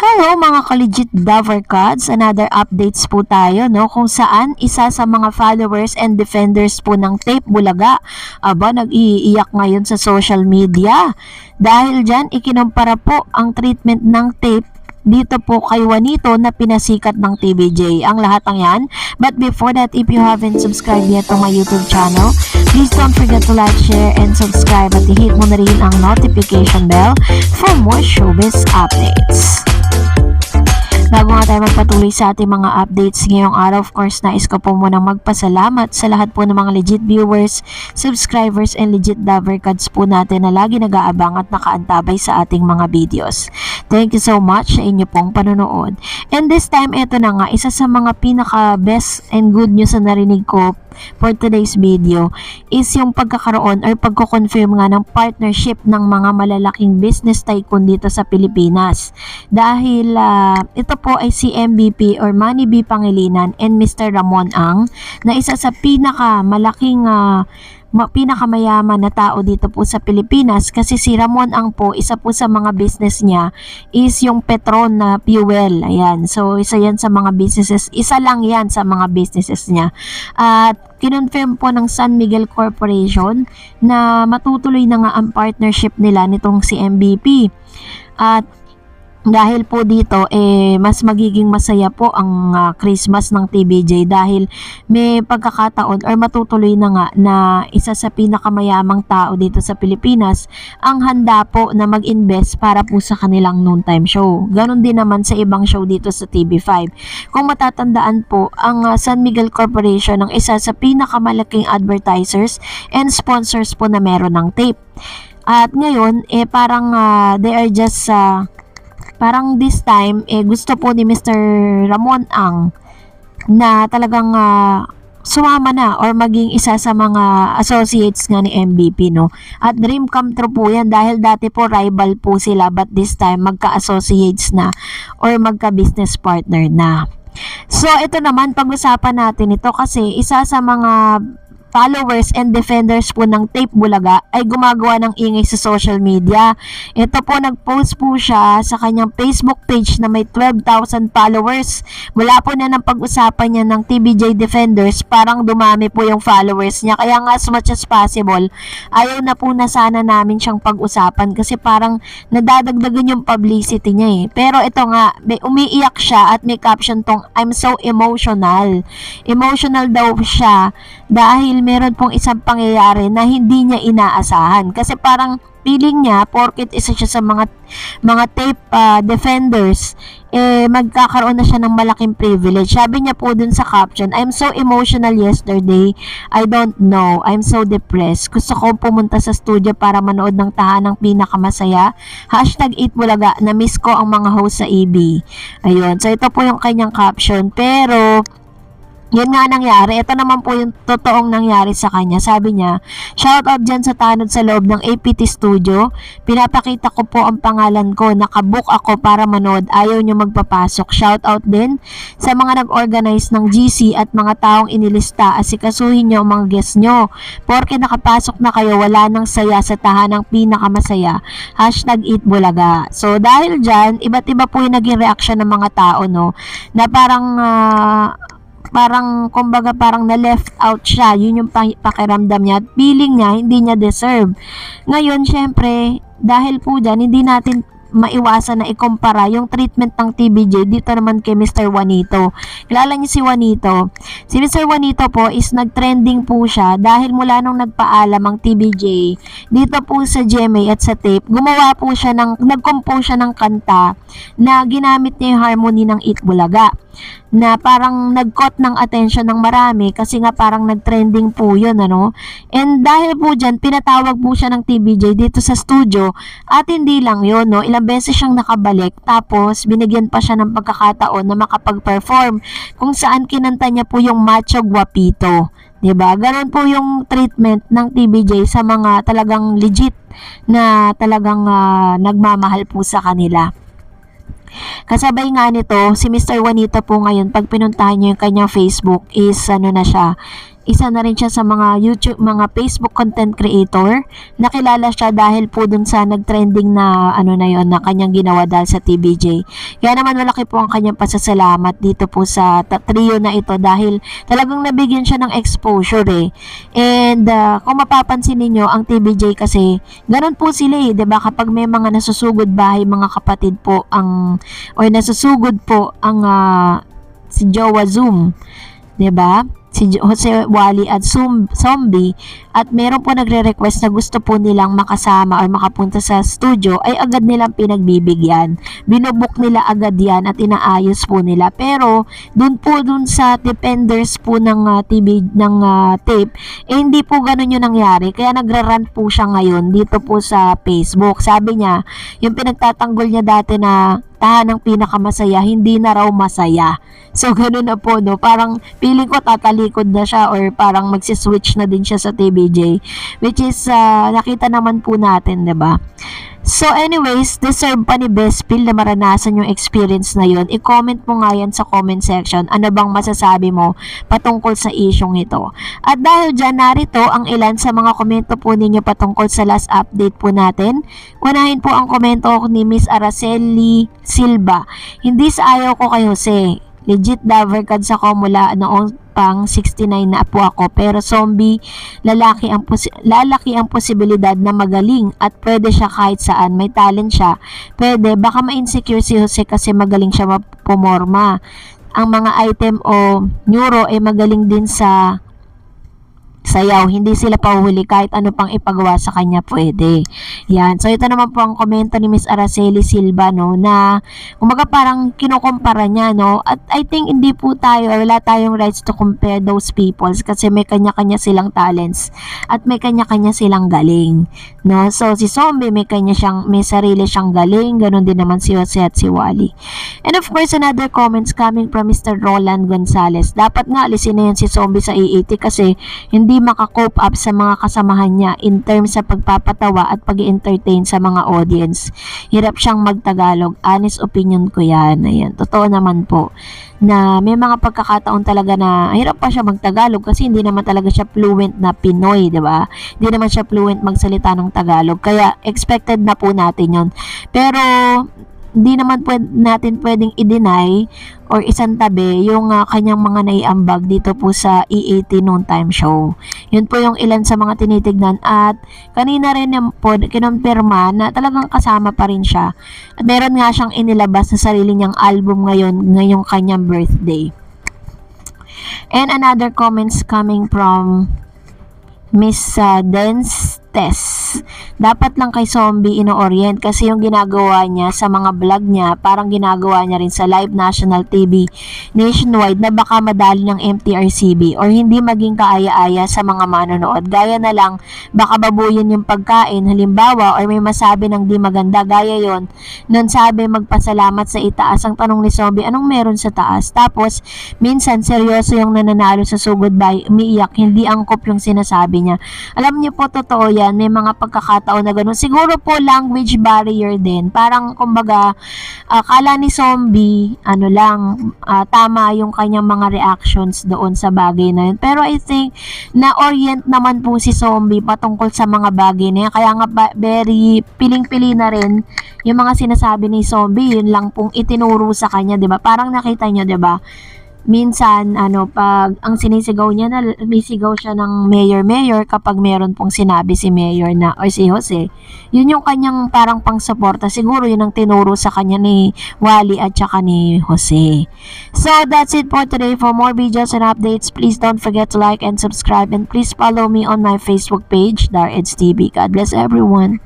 Hello mga ka-legit Davercads, another updates po tayo no kung saan isa sa mga followers and defenders po ng Tape Bulaga nag-iiyak ngayon sa social media. Dahil dyan ikinumpara po ang treatment ng Tape dito po kay Juanito na pinasikat ng TVJ. Ang lahat ng yan. But before that, if you haven't subscribed yet to my YouTube channel, please don't forget to like, share, and subscribe at i-hit mo na rin ang notification bell for more showbiz updates. Bago nga tayo magpatuloy sa ating mga updates ngayong araw, of course, nais ko po munang magpasalamat sa lahat po ng mga legit viewers, subscribers, and legit Davercads po natin na lagi nag-aabang at nakaantabay sa ating mga videos. Thank you so much sa inyo pong panonood. And this time, eto na nga, isa sa mga pinaka-best and good news na narinig ko for today's video is yung pagkakaroon or pagko-confirm nga ng partnership ng mga malalaking business tycoon dito sa Pilipinas. Dahil ito po ay si MVP or Manny B. Pangilinan and Mr. Ramon Ang na isa sa pinakamalaking pinakamayaman na tao dito po sa Pilipinas, kasi si Ramon Ang po, isa po sa mga business niya is yung Petron na fuel. Ayan. So, isa yan sa mga businesses. Isa lang yan sa mga businesses niya. At kinonfirm po ng San Miguel Corporation na matutuloy na nga ang partnership nila nitong si MVP. At dahil po dito, mas magiging masaya po ang Christmas ng TVJ dahil may pagkakataon or matutuloy na nga na isa sa pinakamayamang tao dito sa Pilipinas ang handa po na mag-invest para po sa kanilang noontime show. Ganon din naman sa ibang show dito sa TV5. Kung matatandaan po, ang San Miguel Corporation ang isa sa pinakamalaking advertisers and sponsors po na meron ng tape. At ngayon, parang they are just parang this time, gusto po ni Mr. Ramon Ang na talagang sumama na or maging isa sa mga associates nga ni MVP, no? At dream come true po yan dahil dati po rival po sila, but this time magka-associates na or magka-business partner na. So, ito naman, pag-usapan natin ito kasi isa sa mga followers and defenders po ng Tape Bulaga ay gumagawa ng ingay sa social media. Ito po, nag-post po siya sa kanyang Facebook page na may 12,000 followers. Wala po na ng pag-usapan niya ng TVJ Defenders, parang dumami po yung followers niya. Kaya nga as much as possible, ayaw na po na sana namin siyang pag-usapan kasi parang nadadagdagan yung publicity niya eh. Pero ito nga, umiiyak siya at may caption tong, "I'm so emotional." Emotional daw siya dahil meron pong isang pangyayari na hindi niya inaasahan. Kasi parang feeling niya, porket isa siya sa mga tape defenders, magkakaroon na siya ng malaking privilege. Sabi niya po dun sa caption, "I'm so emotional yesterday. I don't know. I'm so depressed. Gusto ko pumunta sa studio para manood ng tahanang pinakamasaya. #8Bulaga. Na-miss ko ang mga host sa EB." Ayun. So, ito po yung kanyang caption. Pero yun nga nangyari. Ito naman po yung totoong nangyari sa kanya. Sabi niya, "Shoutout dyan sa tanod sa loob ng APT Studio. Pinapakita ko po ang pangalan ko. Nakabook ako para manood. Ayaw nyo magpapasok. Shoutout din sa mga nag-organize ng GC at mga taong inilista. Asikasuhin nyo ang mga guests nyo. Porke nakapasok na kayo, wala nang saya sa tahanang pinakamasaya. #8Bulaga." So, dahil dyan, iba't iba po yung naging reaction ng mga tao, no? Na kumbaga parang na-left out siya. Yun yung pakiramdam niya at feeling niya hindi niya deserve. Ngayon, syempre, dahil po dyan, hindi natin maiwasan na ikumpara yung treatment ng TVJ dito naman kay Mr. Juanito. Kilala niyo si Juanito. Si Mr. Juanito po is nag-trending po siya dahil mula nung nagpaalam ang TVJ dito po sa GMA at sa tape, nag-compose siya ng kanta na ginamit niya yung harmony ng 8Bulaga na parang nag-caught ng attention ng marami kasi nga parang nag-trending po yun, ano? And dahil po dyan, pinatawag po siya ng TVJ dito sa studio at hindi lang yun, no? Ilang beses siyang nakabalik tapos binigyan pa siya ng pagkakataon na makapag-perform kung saan kinanta niya po yung Macho Guapito. Diba? Ganon po yung treatment ng TVJ sa mga talagang legit na talagang nagmamahal po sa kanila. Kasabay nga nito, si Mr. Juanito po ngayon, pag pinuntahan niyo yung kanyang Facebook is na siya, isa na rin siya sa mga YouTube, mga Facebook content creator. Nakilala siya dahil po dun sa nagtrending na ano na yon na kanyang ginawa dahil sa TBJ. Kaya naman malaki po ang kanyang pasasalamat dito po sa trio na ito dahil talagang nabigyan siya ng exposure eh. And kung mapapansin ninyo, ang TBJ kasi, ganun po sila eh, 'di ba? Kapag may mga nasusugod bahay, mga kapatid po ang or nasusugod po ang si Jowa Zoom, 'di ba? Si Jose Wally at Zombie, at meron po nagre-request na gusto po nilang makasama or makapunta sa studio, ay agad nilang pinagbibigyan. Binubuk nila agad yan at inaayos po nila. Pero dun sa defenders po ng tape, hindi po ganun yung nangyari. Kaya nagra-rant po siya ngayon dito po sa Facebook. Sabi niya, yung pinagtatanggol niya dati na tahanang pinakamasaya, hindi na raw masaya. So, ganun na po, no? Parang, feeling ko tatalikod na siya or parang magsiswitch na din siya sa TBJ. Which is, nakita naman po natin, 'di ba? So, anyways, deserve pa ni Bespil na maranasan yung experience na yun. I-comment mo nga yan sa comment section. Ano bang masasabi mo patungkol sa isyong ito? At dahil dyan, narito ang ilan sa mga komento po ninyo patungkol sa last update po natin. Unahin po ang komento ni Miss Araceli Silva. Hindi sa ayaw ko kay Jose. Legit Davercad ako mula noong pang 69 na po ako, pero zombie lalaki ang posibilidad na magaling at pwede siya kahit saan, may talent siya, pwede, baka ma-insecure si Jose kasi magaling siya pumorma. Ang mga item o neuro ay magaling din sa sayaw, hindi sila pahuhuli, kahit ano pang ipagawa sa kanya pwede. Yan. So ito naman po ang komento ni Miss Araceli Silva, no, na umaga parang kinukumpara niya, no, at I think hindi po tayo, wala tayong rights to compare those peoples kasi may kanya-kanya silang talents at may kanya-kanya silang galing, no. So si Zombie may sarili siyang galing, ganun din naman si Jose at si Wally. And of course, another comments coming from Mr. Roland Gonzalez. Dapat nga alisin na yan si Zombie sa EAT kasi hindi maka-cope up sa mga kasamahan niya in terms sa pagpapatawa at pag-entertain sa mga audience. Hirap siyang magtagalog. Honest opinion ko yan. Ayan. Totoo naman po na may mga pagkakataon talaga na hirap pa siya magtagalog kasi hindi naman talaga siya fluent na Pinoy, di ba? Hindi naman siya fluent magsalita ng Tagalog. Kaya expected na po natin yon. Pero hindi naman natin pwedeng i-deny or isantabi yung kanyang mga naiambag dito po sa EAT Noontime Show. Yun po yung ilan sa mga tinitignan at kanina rin po kinumpirma na talagang kasama pa rin siya. At meron nga siyang inilabas na sarili niyang album ngayong kanyang birthday. And another comments coming from Miss Dance Tess. Dapat lang kay Zombie ino-orient kasi yung ginagawa niya sa mga vlog niya, parang ginagawa niya rin sa live national TV nationwide na baka madali ng MTRCB or hindi maging kaaya-aya sa mga manonood. Gaya na lang, baka babuyin yung pagkain, halimbawa, or may masabi ng di maganda, gaya yon. Nun sabi magpasalamat sa itaas. Ang tanong ni Zombie, anong meron sa taas? Tapos, minsan seryoso yung nananalo sa sugod by umiiyak, hindi angkop yung sinasabi niya. Alam niyo po, totoo yan. May mga pagkakataon na ganun. Siguro po language barrier din. Parang kumbaga, kala ni Zombie, tama yung kanyang mga reactions doon sa bagay na yun. Pero I think, na-orient naman po si Zombie patungkol sa mga bagay na yan. Kaya nga very piling-pili na rin yung mga sinasabi ni Zombie. Yun lang pong itinuro sa kanya, diba? Parang nakita nyo, diba? Minsan, pag ang sinisigaw niya na, misigaw siya ng mayor kapag meron pong sinabi si mayor na, or si Jose, yun yung kanyang parang pang-suporta. Siguro yun ang tinuro sa kanya ni Wally at saka ni Jose. So, that's it for today. For more videos and updates, please don't forget to like and subscribe, and please follow me on my Facebook page, Dar Eds TV. God bless everyone.